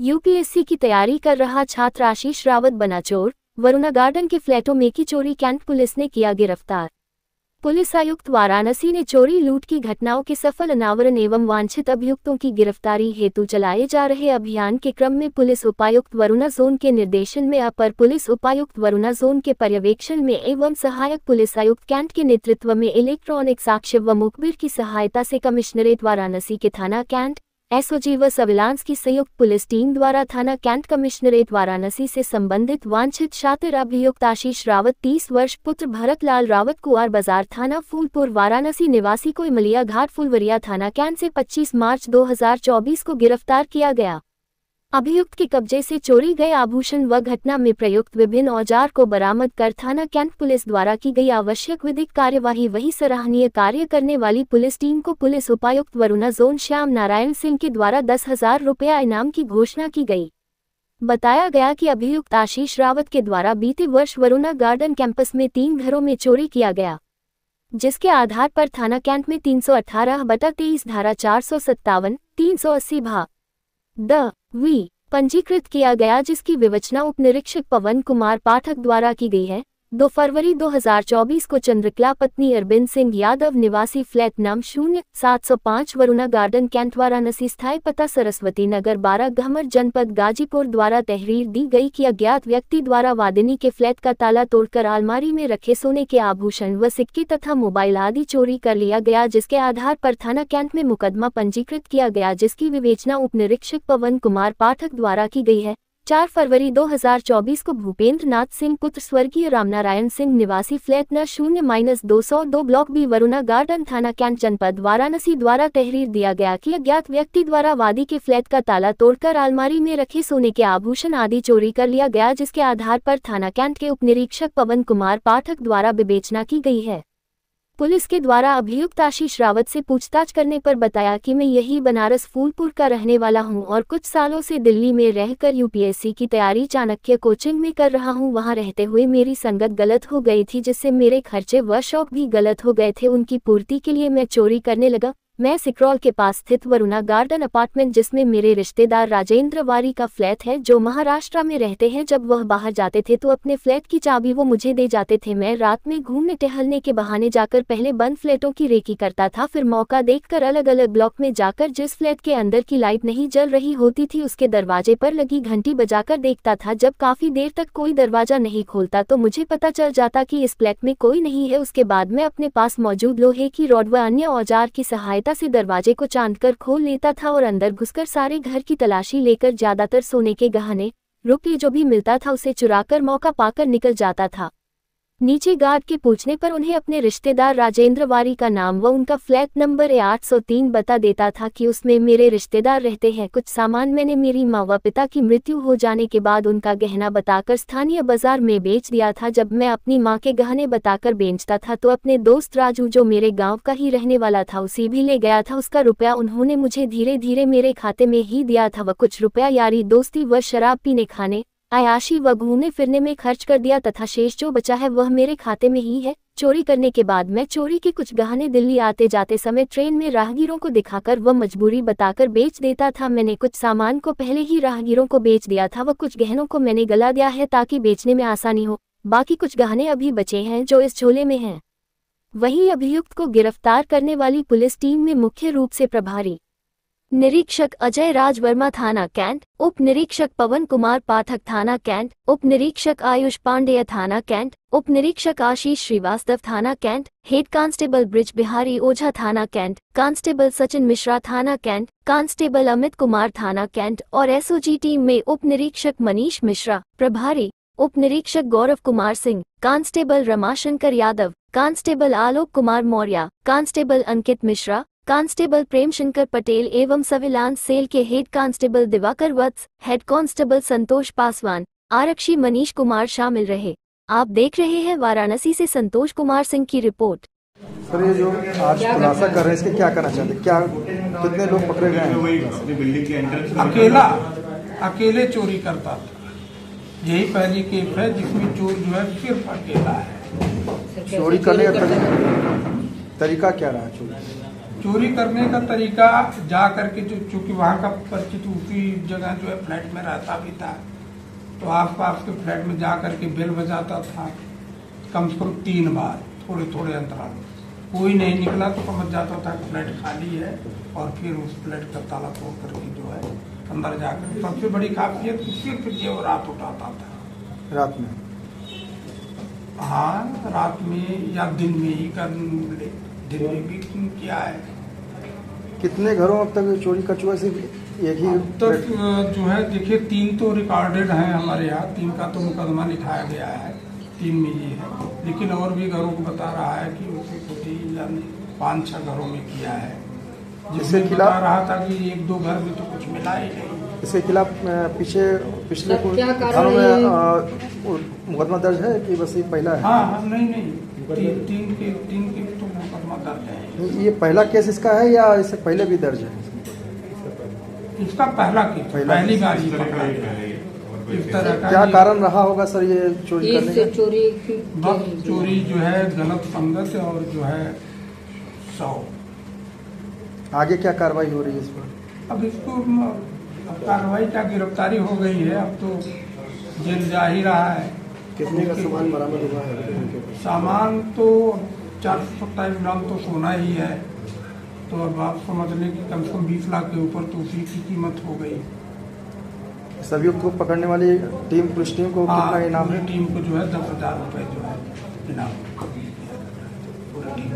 UPSC की तैयारी कर रहा छात्र आशीष रावत बना चोर। वरुणा गार्डन के फ्लैटों में की चोरी कैंट पुलिस ने किया गिरफ्तार। पुलिस आयुक्त वाराणसी ने चोरी लूट की घटनाओं के सफल अनावरण एवं वांछित अभियुक्तों की गिरफ्तारी हेतु चलाए जा रहे अभियान के क्रम में पुलिस उपायुक्त वरुणा जोन के निर्देशन में अपर पुलिस उपायुक्त वरुणा जोन के पर्यवेक्षण में एवं सहायक पुलिस आयुक्त कैंट के नेतृत्व में इलेक्ट्रॉनिक साक्ष्य व मुखबिर की सहायता से कमिश्नरेट वाराणसी के थाना कैंट, एसओजी व सर्विलांस की संयुक्त पुलिस टीम द्वारा थाना कैंट कमिश्नरेट वाराणसी से संबंधित वांछित छात्र अभियुक्त आशीष रावत 30 वर्ष पुत्र भरत लाल रावत कुआर बाजार थाना फूलपुर वाराणसी निवासी को इमलिया घाट फुलवरिया थाना कैंट से 25 मार्च 2024 को गिरफ्तार किया गया। अभियुक्त के कब्जे से चोरी गए आभूषण व घटना में प्रयुक्त विभिन्न औजार को बरामद कर थाना कैंट पुलिस द्वारा की गई आवश्यक विधिक कार्यवाही वही सराहनीय कार्य करने वाली पुलिस टीम को पुलिस उपायुक्त वरुणा जोन श्याम नारायण सिंह के द्वारा 10,000 रुपया इनाम की घोषणा की गई। बताया गया कि अभियुक्त आशीष रावत के द्वारा बीते वर्ष वरुणा गार्डन कैंपस में 3 घरों में चोरी किया गया, जिसके आधार पर थाना कैंट में 318/23 धारा 457, 380 भा द वी पंजीकृत किया गया, जिसकी विवेचना उप निरीक्षक पवन कुमार पाठक द्वारा की गई है। 2 फरवरी 2024 को चंद्रकला पत्नी अरविंद सिंह यादव निवासी flat number 0705 Varuna garden cantt Varanasi स्थायी पता सरस्वती नगर 12 घमर जनपद गाजीपुर द्वारा तहरीर दी गई कि अज्ञात व्यक्ति द्वारा वादिनी के फ्लैट का ताला तोड़कर अलमारी में रखे सोने के आभूषण व सिक्के तथा मोबाइल आदि चोरी कर लिया गया, जिसके आधार पर थाना कैंट में मुकदमा पंजीकृत किया गया, जिसकी विवेचना उप निरीक्षक पवन कुमार पाठक द्वारा की गई है। 4 फरवरी 2024 को भूपेंद्र नाथ सिंह पुत्र स्वर्गीय रामनारायण सिंह निवासी फ्लैट न 0-202 ब्लॉक बी वरुणा गार्डन थाना कैंट जनपद वाराणसी द्वारा तहरीर दिया गया कि अज्ञात व्यक्ति द्वारा वादी के फ्लैट का ताला तोड़कर अलमारी में रखे सोने के आभूषण आदि चोरी कर लिया गया, जिसके आधार पर थाना कैंट के उप निरीक्षक पवन कुमार पाठक द्वारा विवेचना की गई है। पुलिस के द्वारा अभियुक्त आशीष रावत से पूछताछ करने पर बताया कि मैं यही बनारस फूलपुर का रहने वाला हूं और कुछ सालों से दिल्ली में रहकर यूपीएससी की तैयारी चाणक्य कोचिंग में कर रहा हूं। वहां रहते हुए मेरी संगत गलत हो गई थी, जिससे मेरे खर्चे व शौक भी गलत हो गए थे। उनकी पूर्ति के लिए मैं चोरी करने लगा। मैं सिकरौल के पास स्थित वरुणा गार्डन अपार्टमेंट, जिसमें मेरे रिश्तेदार राजेंद्र वारी का फ्लैट है, जो महाराष्ट्र में रहते हैं, जब वह बाहर जाते थे तो अपने फ्लैट की चाबी वो मुझे दे जाते थे। मैं रात में घूमने टहलने के बहाने जाकर पहले बंद फ्लैटों की रेकी करता था, फिर मौका देखकर अलग अलग ब्लॉक में जाकर जिस फ्लैट के अंदर की लाइट नहीं जल रही होती थी उसके दरवाजे पर लगी घंटी बजाकर देखता था। जब काफी देर तक कोई दरवाजा नहीं खोलता तो मुझे पता चल जाता कि इस फ्लैट में कोई नहीं है। उसके बाद मैं अपने पास मौजूद लोहे की रॉड व अन्य औजार की सहायता से दरवाजे को चांदकर खोल लेता था और अंदर घुसकर सारे घर की तलाशी लेकर ज्यादातर सोने के गहने, रुपये जो भी मिलता था उसे चुराकर मौका पाकर निकल जाता था। नीचे गार्ड के पूछने पर उन्हें अपने रिश्तेदार राजेंद्र वारी का नाम व उनका फ्लैट नंबर 803 बता देता था कि उसमें मेरे रिश्तेदार रहते हैं। कुछ सामान मैंने मेरी माँ व पिता की मृत्यु हो जाने के बाद उनका गहना बताकर स्थानीय बाजार में बेच दिया था। जब मैं अपनी माँ के गहने बताकर बेचता था तो अपने दोस्त राजू, जो मेरे गाँव का ही रहने वाला था, उसी भी ले गया था। उसका रुपया उन्होंने मुझे धीरे धीरे मेरे खाते में ही दिया था व कुछ रुपया यारी दोस्ती व शराब पीने, खाने, अयाशी व घूमने फिरने में खर्च कर दिया तथा शेष जो बचा है वह मेरे खाते में ही है। चोरी करने के बाद मैं चोरी के कुछ गहने दिल्ली आते जाते समय ट्रेन में राहगीरों को दिखाकर व मजबूरी बताकर बेच देता था। मैंने कुछ सामान को पहले ही राहगीरों को बेच दिया था व कुछ गहनों को मैंने गला दिया है ताकि बेचने में आसानी हो। बाकी कुछ गहने अभी बचे हैं जो इस झोले में हैं। वहीं अभियुक्त को गिरफ्तार करने वाली पुलिस टीम में मुख्य रूप से प्रभारी निरीक्षक अजय राज वर्मा थाना कैंट, उप निरीक्षक पवन कुमार पाठक थाना कैंट, उप निरीक्षक आयुष पांडेय थाना कैंट, उप निरीक्षक आशीष श्रीवास्तव थाना cantt, head constable Brij Bihari Ojha थाना कैंट, कांस्टेबल सचिन मिश्रा थाना कैंट, कांस्टेबल अमित कुमार थाना कैंट और एसओजी टीम में उप निरीक्षक मनीष मिश्रा, प्रभारी उप निरीक्षक Gaurav Kumar Singh, constable Ramashankar Yadav, constable Alok Kumar Maurya, constable अंकित मिश्रा, कांस्टेबल प्रेमशंकर पटेल एवं सर्विलांस सेल के हेड कांस्टेबल दिवाकर वत्स, हेड कांस्टेबल संतोष पासवान, आरक्षी मनीष कुमार शामिल रहे। आप देख रहे हैं वाराणसी से संतोष कुमार सिंह की रिपोर्ट। सर, ये जो आज खुलासा कर रहे हैं इसके क्या करना चाहते हैं? क्या कितने लोग पकड़े गए हैं? अकेले चोरी करता था। यही पहली केस है जिसमें चोर जो है सिर्फ अकेला है। चोरी करने का तरीका क्या रहा चोरी? चोरी करने का तरीका जा करके जो चूंकि वहाँ का परिचित उसी जगह जो है फ्लैट में रहता भी था, तो आसपास के फ्लैट में जा करके बेल बजाता था कम से कम 3 बार, थोड़े थोड़े अंतराल। कोई नहीं निकला तो समझ जाता था कि फ्लैट खाली है, और फिर उस फ्लैट का ताला तोड़ करके जो है अंदर जाकर सबसे बड़ी खासियत सिर्फ जेवरात उठाता था रात में। हाँ, रात में या दिन में ही दिन में भी किया है। कितने घरों अब तक चोरी कर चुका है? सिर्फ एक ही अब तक जो है देखिए 3 तो रिकॉर्डेड हैं हमारे यहाँ, 3 का तो मुकदमा लिखाया गया है, 3 में ये है, लेकिन और भी घरों को बता रहा है कि उसे कुछ ही यानी 5-6 घरों में किया है, जिससे बता रहा था कि 1-2 घर में तो कुछ मिला ही नहीं। इसके खिलाफ पिछले थानों में मुकदमा दर्ज है कि बस ये पहला है? हाँ, नहीं, 3 के तो मुकदमा दर्ज है। ये पहला केस इसका है या इससे पहले भी दर्ज है? इसका पहला केस, पहली बार ये पकड़ा गया। इस तरह का क्या कारण रहा होगा सर ये चोरी करने का? चोरी जो है गलत संगत और जो है 100। आगे क्या कार्रवाई हो रही है इस पर? अब इसको कार्रवाई क्या, गिरफ्तारी हो गई है, अब तो जेल जा ही रहा है। कितने का सामान बरामद हुआ है? सामान तो 427 ग्राम तो सोना ही है, तो अब आप समझ लें कि कम से कम 20 लाख के ऊपर तो उसी की कीमत हो गई। सभी को पकड़ने वाली टीम, पुलिस टीम को कितना इनाम है? टीम को जो है 10,000 रुपए जो है इनाम पूरी टीम।